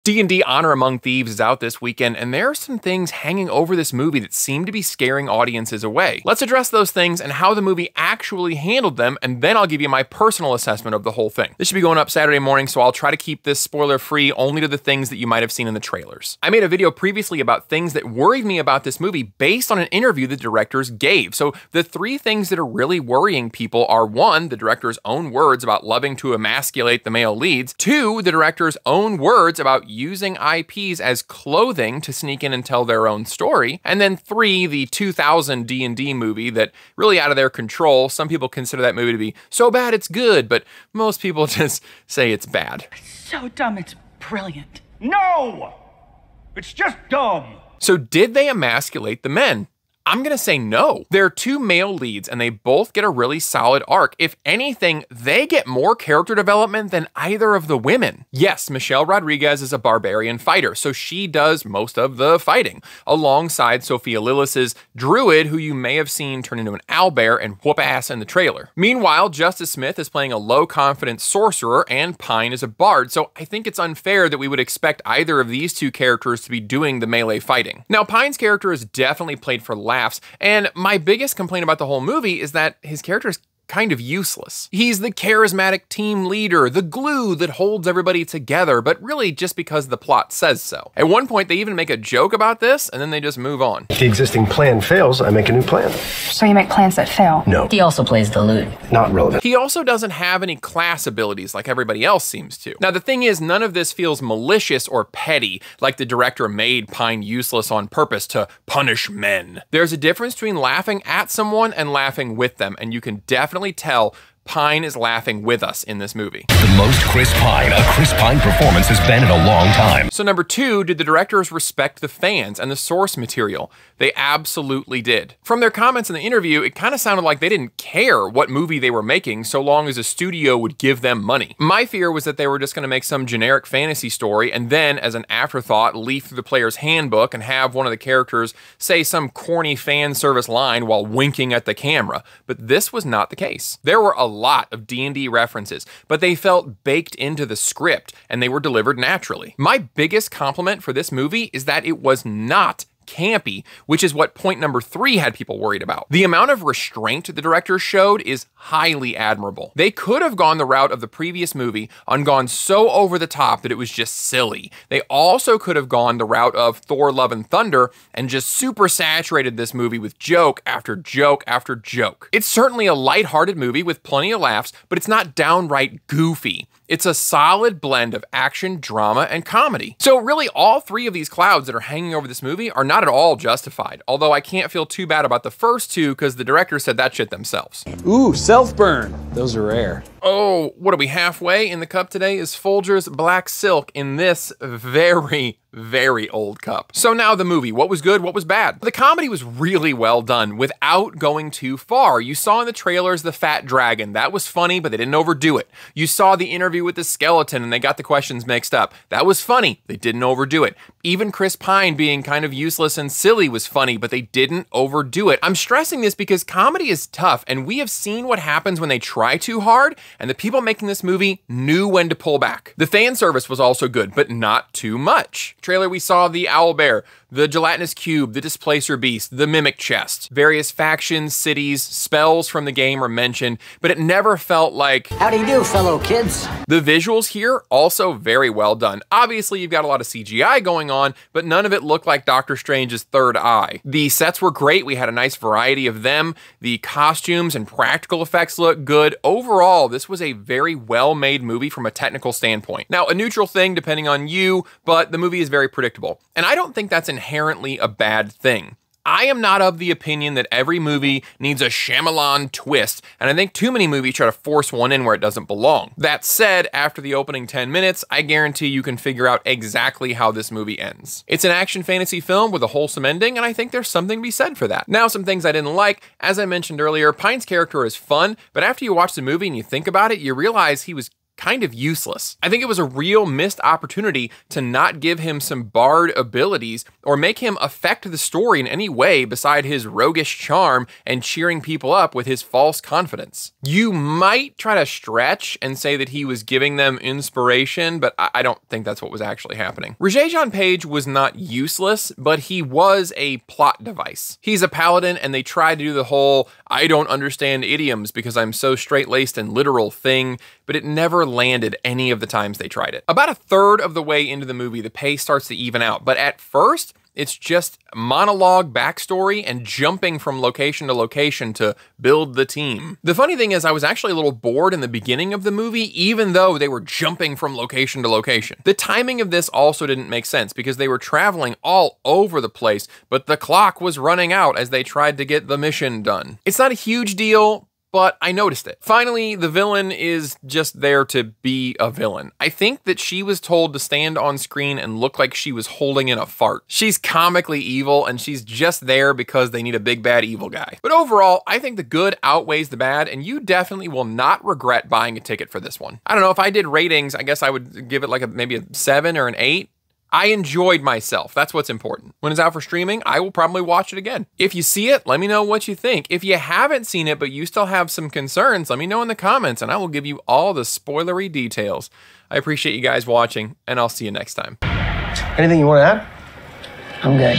D&D Honor Among Thieves is out this weekend, and there are some things hanging over this movie that seem to be scaring audiences away. Let's address those things and how the movie actually handled them, and then I'll give you my personal assessment of the whole thing. This should be going up Saturday morning, so I'll try to keep this spoiler-free only to the things that you might have seen in the trailers. I made a video previously about things that worried me about this movie based on an interview the directors gave. So the three things that are really worrying people are: 1, the director's own words about loving to emasculate the male leads; 2, the director's own words about using IPs as clothing to sneak in and tell their own story; and then 3, the 2000 D&D movie that really out of their control. Some people consider that movie to be so bad it's good, but most people just say it's bad. So dumb, it's brilliant. No! It's just dumb. So did they emasculate the men? I'm gonna say no. There are 2 male leads and they both get a really solid arc. If anything, they get more character development than either of the women. Yes, Michelle Rodriguez is a barbarian fighter, so she does most of the fighting, alongside Sophia Lillis's druid, who you may have seen turn into an owlbear and whoop ass in the trailer. Meanwhile, Justice Smith is playing a low-confidence sorcerer and Pine is a bard, so I think it's unfair that we would expect either of these 2 characters to be doing the melee fighting. Now, Pine's character is definitely played for laughs, and my biggest complaint about the whole movie is that his character is kind of useless. He's the charismatic team leader, the glue that holds everybody together, but really just because the plot says so. At one point, they even make a joke about this, and then they just move on. If the existing plan fails, I make a new plan. So you make plans that fail? No. He also plays the lute. Not relevant. He also doesn't have any class abilities like everybody else seems to. Now, the thing is, none of this feels malicious or petty, like the director made Pine useless on purpose to punish men. There's a difference between laughing at someone and laughing with them, and you can definitely tell Pine is laughing with us in this movie. The most Chris Pine performance has been in a long time. So number 2, did the directors respect the fans and the source material? They absolutely did. From their comments in the interview, it kind of sounded like they didn't care what movie they were making so long as a studio would give them money. My fear was that they were just going to make some generic fantasy story and then, as an afterthought, leaf through the player's handbook and have one of the characters say some corny fan service line while winking at the camera. But this was not the case. There were a lot of D&D references, but they felt baked into the script and they were delivered naturally. My biggest compliment for this movie is that it was not campy, which is what point number 3 had people worried about. The amount of restraint the director showed is highly admirable. They could have gone the route of the previous movie and gone so over the top that it was just silly. They also could have gone the route of Thor: Love and Thunder and just super saturated this movie with joke after joke after joke. It's certainly a lighthearted movie with plenty of laughs, but it's not downright goofy. It's a solid blend of action, drama, and comedy. So really, all 3 of these clouds that are hanging over this movie are not at all justified, although I can't feel too bad about the first 2 because the director said that shit themselves. Ooh, self-burn. Those are rare. Oh, what are we halfway? In the cup today is Folgers Black Silk in this very, very old cup. So now the movie, what was good, what was bad? The comedy was really well done without going too far. You saw in the trailers the fat dragon. That was funny, but they didn't overdo it. You saw the interview with the skeleton and they got the questions mixed up. That was funny. They didn't overdo it. Even Chris Pine being kind of useless and silly was funny, but they didn't overdo it. I'm stressing this because comedy is tough and we have seen what happens when they try too hard, and the people making this movie knew when to pull back. The fan service was also good, but not too much. Trailer, we saw the owlbear, the gelatinous cube, the displacer beast, the mimic chest. Various factions, cities, spells from the game are mentioned, but it never felt like, How do you do, fellow kids? The visuals here, also very well done. Obviously, you've got a lot of CGI going on, but none of it looked like Doctor Strange's third eye. The sets were great. We had a nice variety of them. The costumes and practical effects look good. Overall, this was a very well-made movie from a technical standpoint. Now, a neutral thing depending on you, but the movie is very predictable. And I don't think that's inherently a bad thing. I am not of the opinion that every movie needs a Shyamalan twist, and I think too many movies try to force one in where it doesn't belong. That said, after the opening 10 minutes, I guarantee you can figure out exactly how this movie ends. It's an action fantasy film with a wholesome ending, and I think there's something to be said for that. Now, some things I didn't like. As I mentioned earlier, Pine's character is fun, but after you watch the movie and you think about it, you realize he was kind of useless. I think it was a real missed opportunity to not give him some bard abilities or make him affect the story in any way beside his roguish charm and cheering people up with his false confidence. You might try to stretch and say that he was giving them inspiration, but I don't think that's what was actually happening. Regé-Jean Page was not useless, but he was a plot device. He's a paladin, and they tried to do the whole I don't understand idioms because I'm so straight-laced and literal thing, but it never landed any of the times they tried it. About a third of the way into the movie, the pace starts to even out, but at first, it's just monologue backstory and jumping from location to location to build the team. The funny thing is I was actually a little bored in the beginning of the movie, even though they were jumping from location to location. The timing of this also didn't make sense because they were traveling all over the place, but the clock was running out as they tried to get the mission done. It's not a huge deal, but I noticed it. Finally, the villain is just there to be a villain. I think that she was told to stand on screen and look like she was holding in a fart. She's comically evil, and she's just there because they need a big bad evil guy. But overall, I think the good outweighs the bad, and you definitely will not regret buying a ticket for this one. I don't know, if I did ratings, I guess I would give it like maybe a 7 or an 8. I enjoyed myself. That's what's important. When it's out for streaming, I will probably watch it again. If you see it, let me know what you think. If you haven't seen it, but you still have some concerns, let me know in the comments and I will give you all the spoilery details. I appreciate you guys watching, and I'll see you next time. Anything you want to add? I'm good.